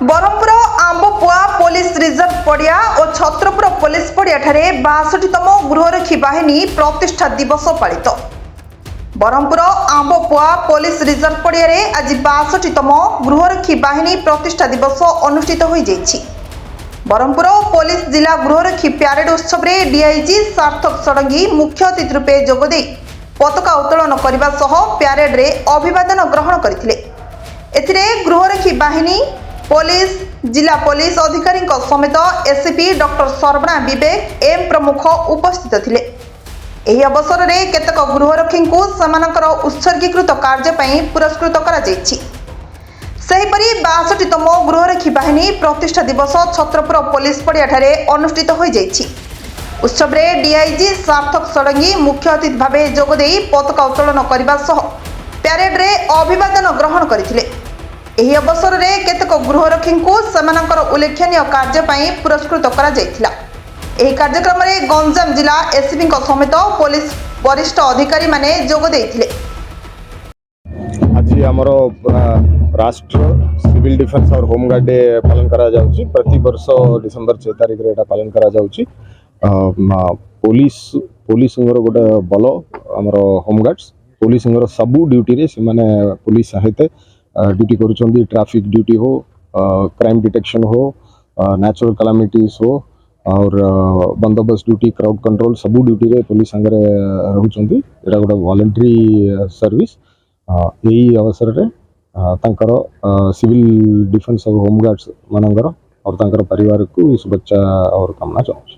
Barhampur आंबपुआ police reserve पड़िया और Chhatrapur police पड़िया 62तम गृहरक्षी बाहिनी प्रतिष्ठा दिवस पालित। बरहमपुर आंबपुआ पुलिस रिजर्व पड़िया आज 62तम गृहरक्षी बाहिनी प्रतिष्ठा दिवस अनुष्ठित हो जाइछि। बरहमपुर पुलिस जिला गृहरक्षी प्यारेड उत्सव में डीआईजी सार्थक षडंगी मुख्य अतिथि रूपे जोगदे पताका उत्तोलन करने सह प्यारेड रे अभिवादन ग्रहण करथिले। एथिरे गृहरक्षी बाहिनी पुलिस जिला पुलिस अधिकारी समेत एसपी डॉक्टर सरवणा विवेक एम प्रमुख उपस्थित थिले। एही अवसर में केतक गृहरक्षी को समानकर उत्सर्गीकृत कार्य पई पुरस्कृत करा जायछि। सेहिपरि 62तम गृहरक्षी बाहिनी प्रतिष्ठा दिवस छत्रपुर पुलिस पड़िया अनुष्ठित हो जायछि। उत्सव में डीआईजी सार्थक षडंगी मुख्य अतिथि भावे जोगदे पताका उत्तोलन करने सह प्यारेड रे अभिवादन ग्रहण करथिले। एही अवसर में केतक गृहरक्षी को समानकर उल्लेखनीय कार्य पई पुरस्कृत करा जायथिला। एही कार्यक्रम में गंजाम जिला एसपी समेत पुलिस वरिष्ठ अधिकारी माने जोग देथिले। आज हमरो राष्ट्र सिविल डिफेंस और होमगार्ड डे पालन करा जाउची। प्रति वर्ष डिसेंबर 6 तारिख रे एटा पालन करा जाउची। पुलिस गोटे बल हमरो होमगार्ड्स पुलिस सबू ड्यूटी रे से माने पुलिस सहित ड्यूटी करुचंदी। ट्रैफिक ड्यूटी हो, क्राइम डिटेक्शन हो, नेचुरल कैलामिटीज हो और बंदोबस्त ड्यूटी, क्राउड कंट्रोल सबू ड्यूटी रे पुलिस संगे रहउचंदी। एटा गोटे वॉलंटरी सर्विस। यही अवसर रे तांकर सिविल डिफेंस और होमगार्ड्स मानकर और तांकर परिवार को शुभेच्छा और कामना चाहूँ।